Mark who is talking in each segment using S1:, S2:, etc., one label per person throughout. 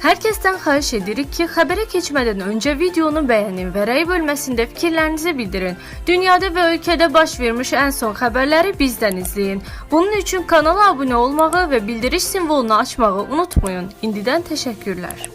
S1: Herkesten xahiş edirik ki, xəbərə keçmədən öncə videonu bəyənin və rəy bölməsində fikirlərinizi bildirin. Dünyada və ölkədə baş vermiş ən son xəbərləri bizdən izləyin. Bunun üçün kanala abunə olmağı və bildiriş simvolunu açmağı unutmayın. İndidən təşəkkürlər.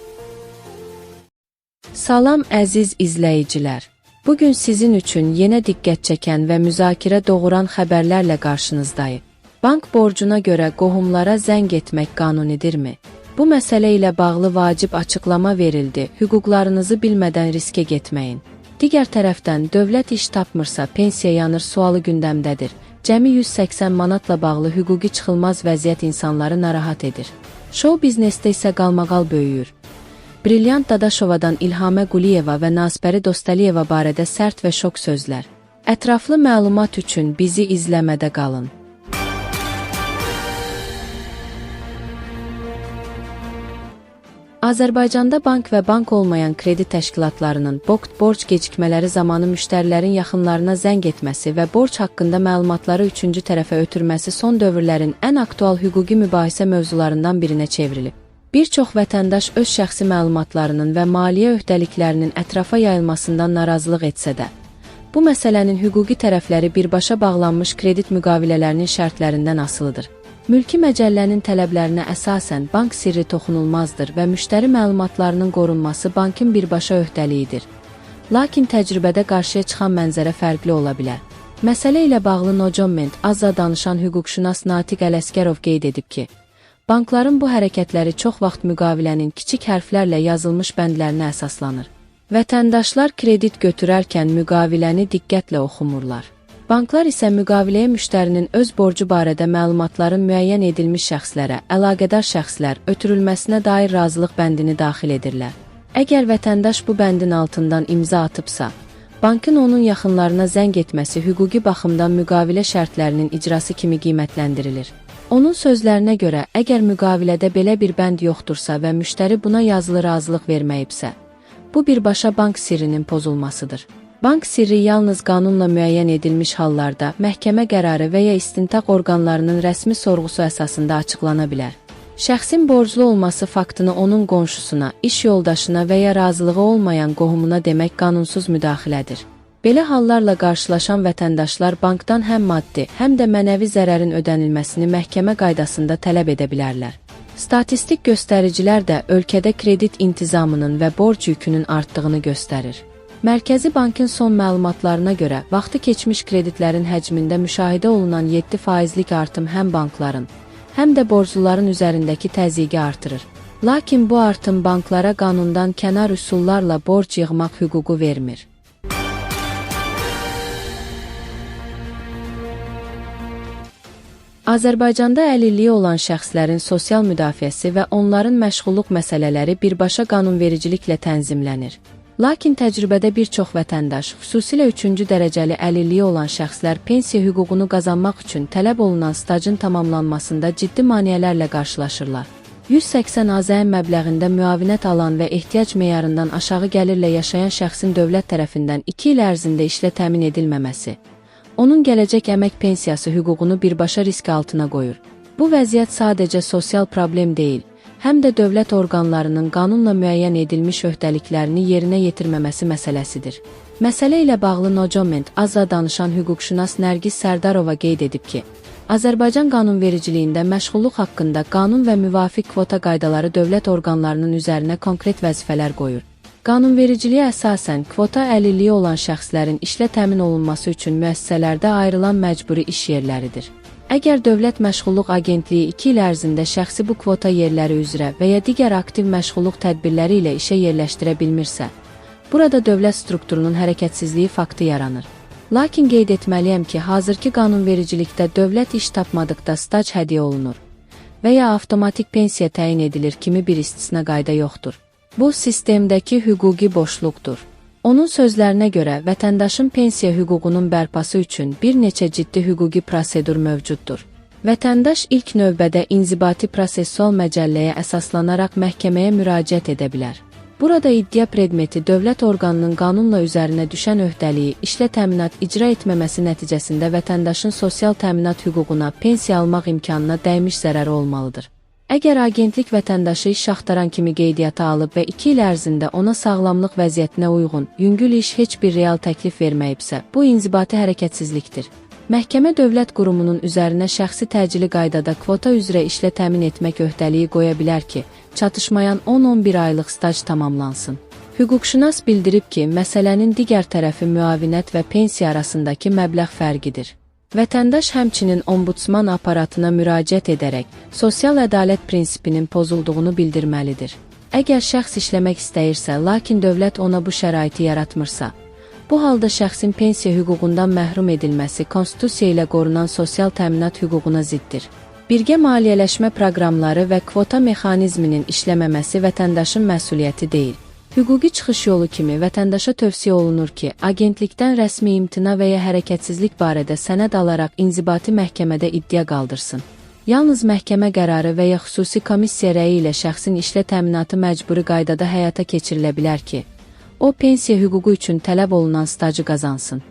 S2: Salam əziz izləyicilər. Bugün sizin üçün yenə diqqət çəkən və müzakirə doğuran xəbərlərlə qarşınızdayıq. Bank borcuna görə qohumlara zəng etmək qanunidirmi? Bu məsələ ilə bağlı vacib açıqlama verildi. Hüquqlarınızı bilmədən riskə getməyin. Digər tərəfdən, dövlət iş tapmırsa pensiya yanır sualı gündəmdədir. Cəmi 180 manatla bağlı hüquqi çıxılmaz vəziyyət insanları narahat edir. Şou biznesdə isə qalmaqal böyüyür. Brilliant Dadaşovadan İlhamə Quliyeva və Nasbəri Dostaliyeva barədə sərt və şok sözlər. Ətraflı məlumat üçün bizi izləmədə qalın. Azərbaycanda bank və bank olmayan kredi təşkilatlarının borc gecikmələri zamanı müştərilərin yaxınlarına zəng etməsi və borc haqqında məlumatları üçüncü tərəfə ötürməsi son dövrlərin ən aktual hüquqi mübahisə mövzularından birinə çevrilib. Bir çox vətəndaş öz şəxsi məlumatlarının və maliyyə öhdəliklərinin ətrafa yayılmasından narazılıq etsə də, bu məsələnin hüquqi tərəfləri birbaşa bağlanmış kredit müqavilələrinin şərtlərindən asılıdır. Mülki məcəllənin tələblərinə əsasən bank sirri toxunulmazdır və müştəri məlumatlarının qorunması bankın birbaşa öhdəliyidir. Lakin təcrübədə qarşıya çıxan mənzərə fərqli ola bilər. Məsələ ilə bağlı Nojoment azza danışan hüquqşünas Natiq Ələskərov qeyd edib ki, bankların bu hərəkətləri çox vaxt müqavilənin kiçik hərflərlə yazılmış bəndlərinə əsaslanır. Vətəndaşlar kredit götürərkən müqaviləni diqqətlə oxumurlar. Banklar isə müqaviləyə müştərinin öz borcu barədə məlumatların müəyyən edilmiş şəxslərə, əlaqədar şəxslər ötürülməsinə dair razılıq bəndini daxil edirlər. Əgər vətəndaş bu bəndin altından imza atıbsa, bankın onun yaxınlarına zəng etməsi hüquqi baxımdan müqavilə şərtlərinin icrası kimi qiymətləndirilir. Onun sözlərinə görə, əgər müqavilədə belə bir bənd yoxdursa və müştəri buna yazılı razılıq verməyibsə, bu birbaşa bank sirrinin pozulmasıdır. Bank sirri yalnız qanunla müəyyən edilmiş hallarda məhkəmə qərarı və ya istintaq orqanlarının rəsmi sorğusu əsasında açıqlana bilər. Şəxsin borclu olması faktını onun qonşusuna, iş yoldaşına və ya razılığı olmayan qohumuna demək qanunsuz müdaxilədir. Belə hallarla qarşılaşan vətəndaşlar bankdan həm maddi, həm də mənəvi zərərin ödənilməsini məhkəmə qaydasında tələb edə bilərlər. Statistik göstəricilər də ölkədə kredit intizamının və borc yükünün artdığını göstərir. Mərkəzi Bankın son məlumatlarına görə, vaxtı keçmiş kreditlərin həcmində müşahidə olunan 7%lik artım həm bankların, həm də borcluların üzərindəki təzyiqi artırır. Lakin bu artım banklara qanundan kənar üsullarla borc yığmaq hüququ vermir. Azərbaycanda əlilliyi olan şəxslərin sosial müdafiəsi və onların məşğulluq məsələləri birbaşa qanunvericiliklə tənzimlənir. Lakin təcrübədə bir çox vətəndaş, xüsusilə 3-cü dərəcəli əlilliyi olan şəxslər pensiya hüququnu qazanmaq üçün tələb olunan stajın tamamlanmasında ciddi maneələrlə qarşılaşırlar. 180 AZM məbləğində müavinət alan və ehtiyac meyarından aşağı gəlirlə yaşayan şəxsin dövlət tərəfindən 2 il ərzində işlə təmin edilməməsi, onun gələcək əmək pensiyası hüququnu birbaşa risk altına qoyur. Bu vəziyyət sadəcə sosial problem deyil, həm də dövlət orqanlarının qanunla müəyyən edilmiş öhdəliklərini yerinə yetirməməsi məsələsidir. Məsələ ilə bağlı Nojoment azza danışan hüquqşünas Nərgiz Sərdarova qeyd edib ki, Azərbaycan qanunvericiliyində məşğulluq haqqında qanun və müvafiq kvota qaydaları dövlət orqanlarının üzərinə konkret vəzifələr qoyur. Qanunvericiliyə əsasən kvota əlilliyi olan şəxslərin işlə təmin olunması üçün müəssisələrdə ayrılan məcburi iş yerləridir. Əgər Dövlət Məşğulluq Agentliyi 2 il ərzində şəxsi bu kvota yerləri üzrə və ya digər aktiv məşğulluq tədbirləri ilə işə yerləşdirə bilmirsə, burada dövlət strukturunun hərəkətsizliyi faktı yaranır. Lakin qeyd etməliyəm ki, hazırki qanunvericilikdə dövlət iş tapmadıqda staj hədiyyə olunur və ya avtomatik pensiya təyin edilir kimi bir istisna qayda yoxdur. Bu, sistemdəki hüquqi boşluqdur. Onun sözlərinə görə, vətəndaşın pensiya hüququnun bərpası üçün bir neçə ciddi hüquqi prosedur mövcuddur. Vətəndaş ilk növbədə inzibati prosessual məcəlləyə əsaslanaraq məhkəməyə müraciət edə bilər. Burada iddia predmeti dövlət orqanının qanunla üzərinə düşən öhdəliyi, işlə təminat icra etməməsi nəticəsində vətəndaşın sosial təminat hüququna, pensiya almaq imkanına dəymiş zərəri olmalıdır. Əgər agentlik vətəndaşı iş axtaran kimi qeydiyyata alıb və 2 il ərzində ona sağlamlıq vəziyyətinə uyğun, yüngül iş heç bir real təklif verməyibsə, bu inzibati hərəkətsizlikdir. Məhkəmə dövlət qurumunun üzərinə şəxsi təcili qaydada kvota üzrə işlə təmin etmək öhdəliyi qoya bilər ki, çatışmayan 10-11 aylıq staj tamamlansın. Hüquqşünas bildirib ki, məsələnin digər tərəfi müavinət və pensiya arasındakı məbləğ fərqidir. Vətəndaş həmçinin ombudsman aparatına müraciət edərək, sosial ədalət prinsipinin pozulduğunu bildirməlidir. Əgər şəxs işləmək istəyirsə, lakin dövlət ona bu şəraiti yaratmırsa, bu halda şəxsin pensiya hüququndan məhrum edilməsi konstitusiya ilə qorunan sosial təminat hüququna ziddir. Birgə maliyyələşmə proqramları və kvota mexanizminin işləməməsi vətəndaşın məsuliyyəti deyil. Hüquqi çıxış yolu kimi vətəndaşa tövsiyə olunur ki, agentlikdən rəsmi imtina və ya hərəkətsizlik barədə sənəd alaraq inzibati məhkəmədə iddia qaldırsın. Yalnız məhkəmə qərarı və ya xüsusi komissiya rəyi ilə şəxsin işlə təminatı məcburi qaydada həyata keçirilə bilər ki, o pensiya hüququ üçün tələb olunan stajı qazansın.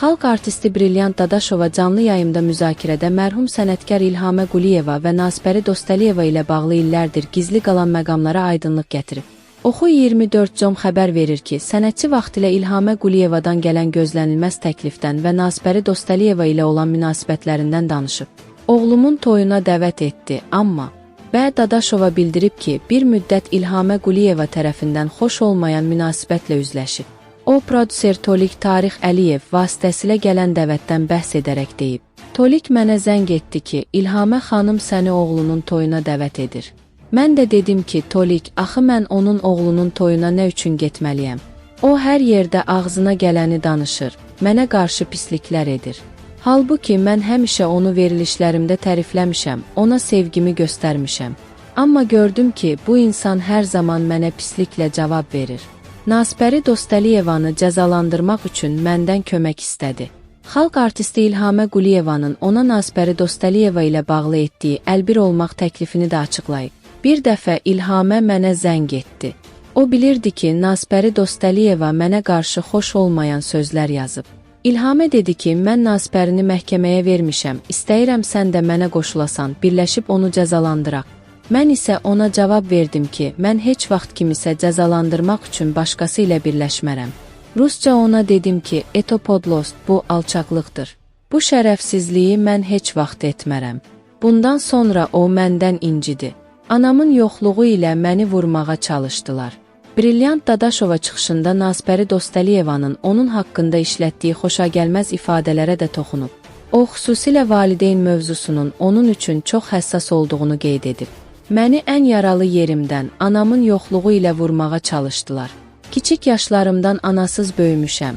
S2: Xalq artisti Brilliant Dadaşova canlı yayımda müzakirədə mərhum sənətkar İlhamə Quliyeva və Nasbəri Dostəliyeva ilə bağlı illərdir gizli qalan məqamlara aydınlıq gətirib. Oxu24.com xəbər verir ki, sənətçi vaxtilə İlhamə Quliyevadan gələn gözlənilməz təklifdən və Nasbəri Dostəliyeva ilə olan münasibətlərindən danışıb. Oğlumun toyuna dəvət etdi, amma Dadaşova bildirib ki, bir müddət İlhamə Quliyeva tərəfindən xoş olmayan münasibətlə üzləşib. O, prodüser Tolik Tarix Əliyev vasitəsilə gələn dəvətdən bəhs edərək deyib. Tolik mənə zəng etdi ki, İlhamə xanım səni oğlunun toyuna dəvət edir. Mən də dedim ki, Tolik, axı mən onun oğlunun toyuna nə üçün getməliyəm? O, hər yerdə ağzına gələni danışır, mənə qarşı pisliklər edir. Halbuki mən həmişə onu verilişlərimdə tərifləmişəm, ona sevgimi göstərmişəm. Amma gördüm ki, bu insan hər zaman mənə pisliklə cavab verir. Nasbəri Dostəliyevanı cəzalandırmaq üçün məndən kömək istədi. Xalq artisti İlhamə Quliyevanın ona Nasbəri Dostəliyeva ilə bağlı etdiyi əlbir olmaq təklifini də açıqlayıb. Bir dəfə İlhamə mənə zəng etdi. O bilirdi ki, Nasbəri Dostəliyeva mənə qarşı xoş olmayan sözlər yazıb. İlhamə dedi ki, mən Nasbərini məhkəməyə vermişəm, istəyirəm sən də mənə qoşulasan, birləşib onu cəzalandıraq. Mən isə ona cavab verdim ki, mən heç vaxt kimisə cəzalandırmaq üçün başqası ilə birləşmərəm. Rusca ona dedim ki, eto podlost, bu alçaqlıqdır. Bu şərəfsizliyi mən heç vaxt etmərəm. Bundan sonra o məndən incidi. Anamın yoxluğu ilə məni vurmağa çalışdılar. Brilliant Dadaşova çıxışında Nasbəri Dostəliyevanın onun haqqında işlətdiyi xoşagəlməz ifadələrə də toxunub. O, xüsusilə valideyn mövzusunun onun üçün çox həssas olduğunu qeyd edib. Məni ən yaralı yerimdən, anamın yoxluğu ilə vurmağa çalışdılar. Kiçik yaşlarımdan anasız böyümüşəm.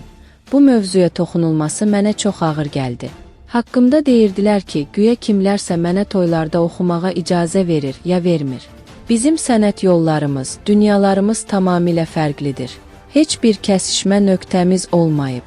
S2: Bu mövzuya toxunulması mənə çox ağır gəldi. Haqqımda deyirdilər ki, güya kimlərsə mənə toylarda oxumağa icazə verir ya vermir. Bizim sənət yollarımız, dünyalarımız tamamilə fərqlidir. Heç bir kəsişmə nöqtəmiz olmayıb.